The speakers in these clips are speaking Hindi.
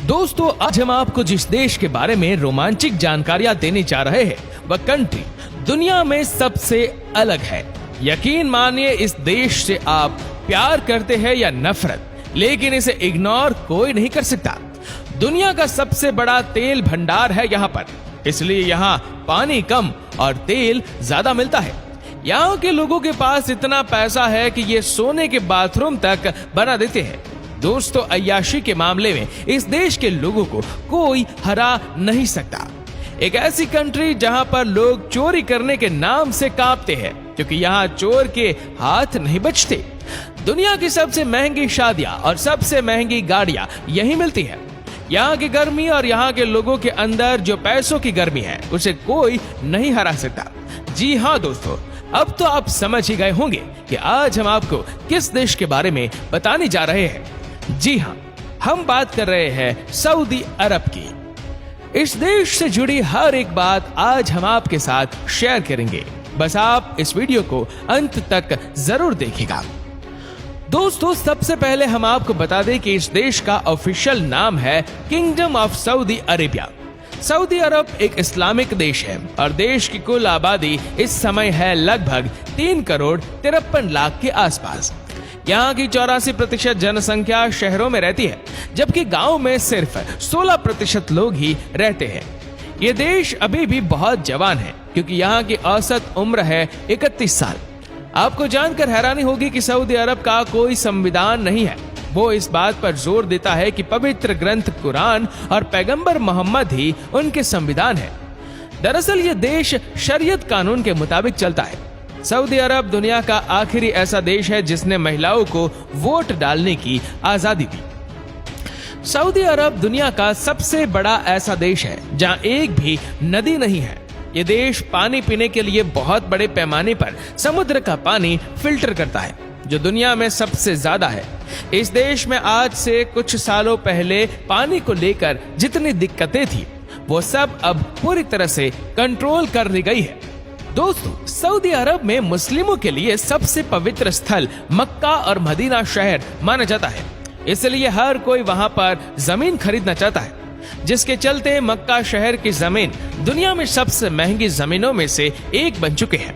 दोस्तों, आज हम आपको जिस देश के बारे में रोमांचक जानकारियां देने जा रहे हैं वह कंट्री दुनिया में सबसे अलग है। यकीन मानिए, इस देश से आप प्यार करते हैं या नफरत, लेकिन इसे इग्नोर कोई नहीं कर सकता। दुनिया का सबसे बड़ा तेल भंडार है यहाँ पर, इसलिए यहाँ पानी कम और तेल ज्यादा मिलता है। यहाँ के लोगों के पास इतना पैसा है कि ये सोने के बाथरूम तक बना देते हैं। दोस्तों, अय्याशी के मामले में इस देश के लोगों को कोई हरा नहीं सकता। एक ऐसी कंट्री जहां पर लोग चोरी करने के नाम से कांपते हैं, क्योंकि यहाँ चोर के हाथ नहीं बचते। दुनिया की सबसे महंगी शादियां और सबसे महंगी गाड़ियां यहीं मिलती है। यहाँ की गर्मी और यहाँ के लोगों के अंदर जो पैसों की गर्मी है, उसे कोई नहीं हरा सकता। जी हाँ दोस्तों, अब तो आप समझ ही गए होंगे कि आज हम आपको किस देश के बारे में बताने जा रहे हैं। जी हाँ, हम बात कर रहे हैं सऊदी अरब की। इस देश से जुड़ी हर एक बात आज हम आपके साथ शेयर करेंगे, बस आप इस वीडियो को अंत तक जरूर देखिएगा। दोस्तों, सबसे पहले हम आपको बता दें कि इस देश का ऑफिशियल नाम है Kingdom of Saudi Arabia. Saudi Arab एक इस्लामिक देश है और देश की कुल आबादी इस समय है लगभग 3 करोड़ 53 लाख के आसपास। यहाँ की 84% जनसंख्या शहरों में रहती है, जबकि गांव में सिर्फ 16% लोग ही रहते हैं। ये देश अभी भी बहुत जवान है, क्योंकि यहाँ की औसत उम्र है 31 साल। आपको जानकर हैरानी होगी कि सऊदी अरब का कोई संविधान नहीं है। वो इस बात पर जोर देता है कि पवित्र ग्रंथ कुरान और पैगंबर मोहम्मद ही उनके संविधान है। दरअसल ये देश शरीयत कानून के मुताबिक चलता है। सऊदी अरब दुनिया का आखिरी ऐसा देश है जिसने महिलाओं को वोट डालने की आजादी दी। सऊदी अरब दुनिया का सबसे बड़ा ऐसा देश है जहां एक भी नदी नहीं है। ये देश पानी पीने के लिए बहुत बड़े पैमाने पर समुद्र का पानी फिल्टर करता है, जो दुनिया में सबसे ज्यादा है। इस देश में आज से कुछ सालों पहले पानी को लेकर जितनी दिक्कतें थी, वो सब अब पूरी तरह से कंट्रोल कर ली गई है। दोस्तों, सऊदी अरब में मुस्लिमों के लिए सबसे पवित्र स्थल मक्का और मदीना शहर माना जाता है, इसलिए हर कोई वहां पर जमीन खरीदना चाहता है, जिसके चलते मक्का शहर की जमीन दुनिया में सबसे महंगी जमीनों में से एक बन चुके हैं।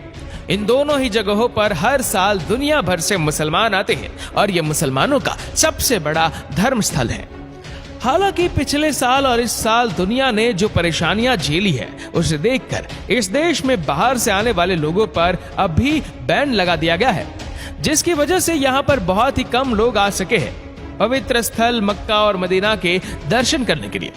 इन दोनों ही जगहों पर हर साल दुनिया भर से मुसलमान आते हैं और ये मुसलमानों का सबसे बड़ा धर्म स्थल है। हालांकि पिछले साल और इस साल दुनिया ने जो परेशानियां झेली है, उसे देखकर इस देश में बाहर से आने वाले लोगों पर अब भी बैन लगा दिया गया है, जिसकी वजह से यहाँ पर बहुत ही कम लोग आ सके हैं पवित्र स्थल मक्का और मदीना के दर्शन करने के लिए।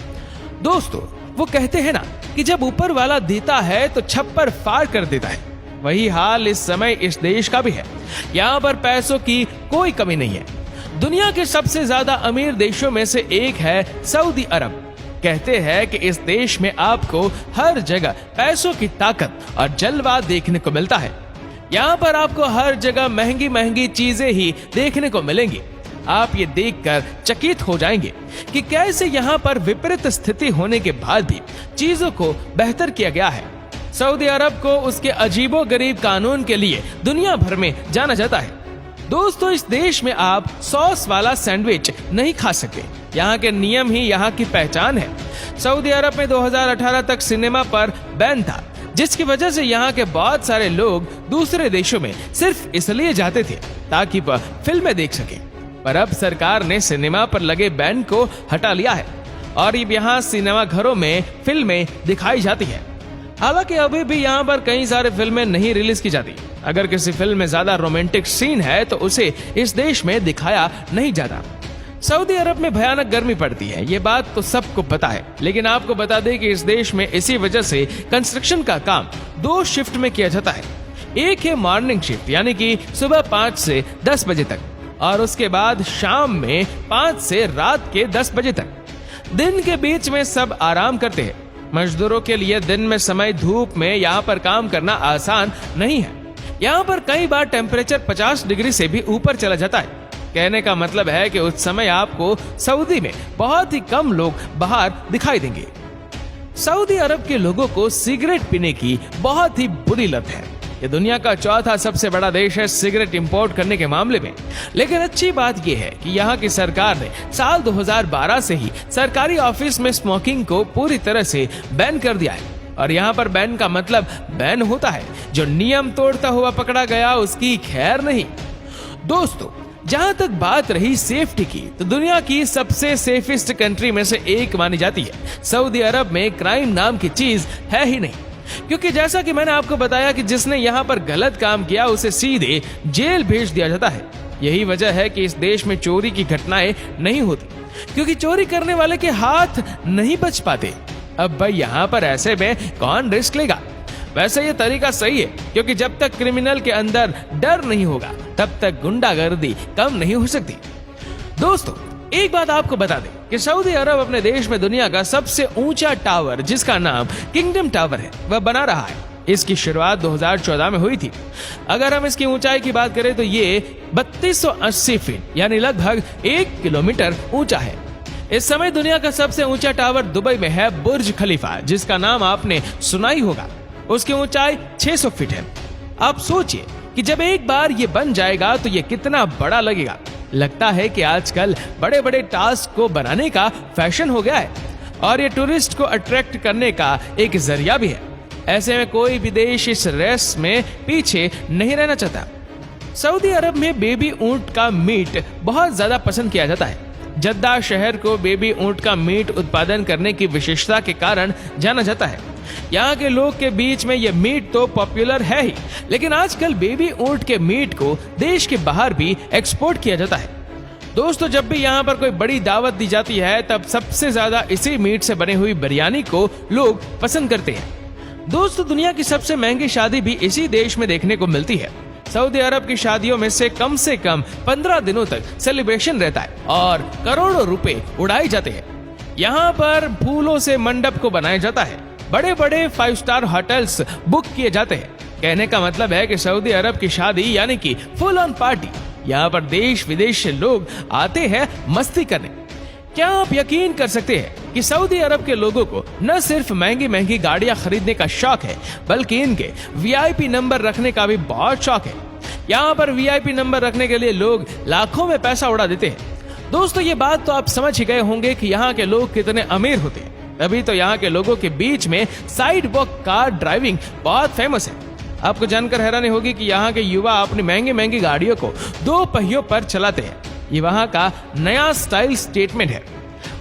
दोस्तों, वो कहते हैं ना कि जब ऊपर वाला देता है तो छप्पर फाड़ कर देता है। वही हाल इस समय इस देश का भी है। यहाँ पर पैसों की कोई कमी नहीं है। दुनिया के सबसे ज्यादा अमीर देशों में से एक है सऊदी अरब। कहते हैं कि इस देश में आपको हर जगह पैसों की ताकत और जलवा देखने को मिलता है। यहाँ पर आपको हर जगह महंगी महंगी चीजें ही देखने को मिलेंगी। आप ये देखकर चकित हो जाएंगे कि कैसे यहाँ पर विपरीत स्थिति होने के बाद भी चीजों को बेहतर किया गया है। सऊदी अरब को उसके अजीबोगरीब कानून के लिए दुनिया भर में जाना जाता है। दोस्तों, इस देश में आप सॉस वाला सैंडविच नहीं खा सकते। यहाँ के नियम ही यहाँ की पहचान है। सऊदी अरब में 2018 तक सिनेमा पर बैन था, जिसकी वजह से यहाँ के बहुत सारे लोग दूसरे देशों में सिर्फ इसलिए जाते थे ताकि वह फिल्में देख सके। पर अब सरकार ने सिनेमा पर लगे बैन को हटा लिया है और अब यहाँ सिनेमा घरों में फिल्में दिखाई जाती है। हालांकि अभी भी यहाँ पर कई सारे फिल्में नहीं रिलीज की जाती। अगर किसी फिल्म में ज्यादा रोमांटिक सीन है तो उसे इस देश में दिखाया नहीं जाता। सऊदी अरब में भयानक गर्मी पड़ती है, ये बात तो सबको पता है, लेकिन आपको बता दें कि इस देश में इसी वजह से कंस्ट्रक्शन का काम 2 शिफ्ट में किया जाता है। एक है मॉर्निंग शिफ्ट, यानी कि सुबह 5 से 10 बजे तक, और उसके बाद शाम में 5 से रात के 10 बजे तक। दिन के बीच में सब आराम करते हैं। मजदूरों के लिए दिन में समय धूप में यहाँ पर काम करना आसान नहीं है। यहाँ पर कई बार टेम्परेचर 50 डिग्री से भी ऊपर चला जाता है। कहने का मतलब है कि उस समय आपको सऊदी में बहुत ही कम लोग बाहर दिखाई देंगे। सऊदी अरब के लोगों को सिगरेट पीने की बहुत ही बुरी लत है। ये दुनिया का चौथा सबसे बड़ा देश है सिगरेट इंपोर्ट करने के मामले में। लेकिन अच्छी बात यह है कि यहाँ की सरकार ने साल 2012 से ही सरकारी ऑफिस में स्मोकिंग को पूरी तरह से बैन कर दिया है। और यहाँ पर बैन का मतलब बैन होता है जो नियम तोड़ता हुआ पकड़ा गया उसकी खैर नहीं। दोस्तों, जहां तक बात रही सेफ्टी की, तो दुनिया की सबसे सेफेस्ट कंट्री में से एक मानी जाती है। सऊदी अरब में क्राइम नाम की चीज है ही नहीं, क्योंकि जैसा कि मैंने आपको बताया कि जिसने यहाँ पर गलत काम किया उसे सीधे जेल भेज दिया जाता है। यही वजह है कि इस देश में चोरी की घटनाएं नहीं होती, क्योंकि चोरी करने वाले के हाथ नहीं बच पाते। अब भाई यहाँ पर ऐसे में कौन रिस्क लेगा? वैसे ये तरीका सही है, क्योंकि जब तक क्रिमिनल के अंदर डर नहीं होगा तब तक गुंडागर्दी कम नहीं हो सकती। दोस्तों, एक बात आपको बता दें कि सऊदी अरब अपने देश में दुनिया का सबसे ऊंचा टावर, जिसका नाम किंगडम टावर है, वह बना रहा है। इसकी शुरुआत 2014 में हुई थी। अगर हम इसकी ऊंचाई की बात करें तो ये 3280 फीट यानी लगभग 1 किलोमीटर ऊंचा है। इस समय दुनिया का सबसे ऊंचा टावर दुबई में है बुर्ज खलीफा, जिसका नाम आपने सुना ही होगा। उसकी ऊंचाई 600 फीट है। आप सोचिए कि जब एक बार ये बन जाएगा तो ये कितना बड़ा लगेगा। लगता है कि आजकल बड़े बड़े टास्क को बनाने का फैशन हो गया है और ये टूरिस्ट को अट्रैक्ट करने का एक जरिया भी है। ऐसे में कोई भी देश इस रेस में पीछे नहीं रहना चाहता। सऊदी अरब में बेबी ऊंट का मीट बहुत ज्यादा पसंद किया जाता है। जद्दा शहर को बेबी ऊंट का मीट उत्पादन करने की विशेषता के कारण जाना जाता है। यहाँ के लोग के बीच में यह मीट तो पॉपुलर है ही, लेकिन आजकल बेबी ऊंट के मीट को देश के बाहर भी एक्सपोर्ट किया जाता है। दोस्तों, जब भी यहाँ पर कोई बड़ी दावत दी जाती है तब सबसे ज्यादा इसी मीट से बनी हुई बिरयानी को लोग पसंद करते हैं। दोस्तों, दुनिया की सबसे महंगी शादी भी इसी देश में देखने को मिलती है। सऊदी अरब की शादियों में से कम 15 दिनों तक सेलिब्रेशन रहता है और करोड़ों रुपए उड़ाए जाते हैं। यहाँ पर फूलों से मंडप को बनाया जाता है। बड़े बड़े 5 स्टार होटल्स बुक किए जाते हैं। कहने का मतलब है कि सऊदी अरब की शादी यानी कि फुल ऑन पार्टी। यहाँ पर देश विदेश से लोग आते हैं मस्ती करने। क्या आप यकीन कर सकते हैं कि सऊदी अरब के लोगों को न सिर्फ महंगी महंगी गाड़ियां खरीदने का शौक है, बल्कि इनके वीआईपी नंबर रखने का भी बहुत शौक है। यहाँ पर वीआईपी नंबर रखने के लिए लोग लाखों में पैसा उड़ा देते हैं। दोस्तों, ये बात तो आप समझ ही गए होंगे कि यहाँ के लोग कितने अमीर होते हैं। तभी तो यहाँ के लोगों के बीच में साइड वॉक कार ड्राइविंग बहुत फेमस है। आपको जानकर हैरानी होगी कि यहाँ के युवा अपनी महंगी महंगी गाड़ियों को 2 पहियों पर चलाते हैं। ये वहाँ का नया स्टाइल स्टेटमेंट है।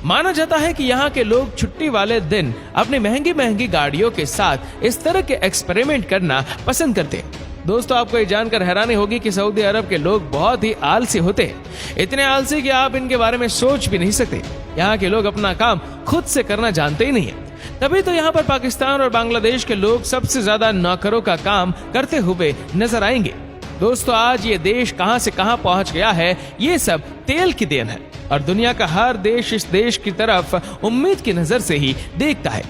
माना जाता है कि यहाँ के लोग छुट्टी वाले दिन अपनी महंगी महंगी गाड़ियों के साथ इस तरह के एक्सपेरिमेंट करना पसंद करते हैं। दोस्तों, आपको ये जानकर हैरानी होगी कि सऊदी अरब के लोग बहुत ही आलसी होते हैं। इतने आलसी कि आप इनके बारे में सोच भी नहीं सकते। यहाँ के लोग अपना काम खुद से करना जानते ही नहीं है। तभी तो यहाँ पर पाकिस्तान और बांग्लादेश के लोग सबसे ज्यादा नौकरों का काम करते हुए नजर आएंगे। दोस्तों, आज ये देश कहां से कहां पहुंच गया है, ये सब तेल की देन है और दुनिया का हर देश इस देश की तरफ उम्मीद की नजर से ही देखता है।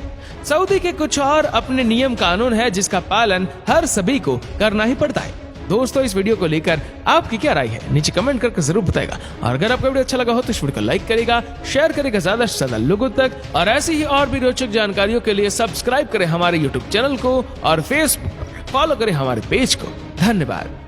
सऊदी के कुछ और अपने नियम कानून है जिसका पालन हर सभी को करना ही पड़ता है। दोस्तों, इस वीडियो को लेकर आपकी क्या राय है, नीचे कमेंट करके जरूर बताएगा। और अगर आपको वीडियो अच्छा लगा हो तो इस वीडियो को लाइक करेगा, शेयर करेगा ज्यादा से ज्यादा लोगों तक। और ऐसी ही और भी रोचक जानकारियों के लिए सब्सक्राइब करें हमारे यूट्यूब चैनल को और फेसबुक पर फॉलो करें हमारे पेज को। धन्यवाद।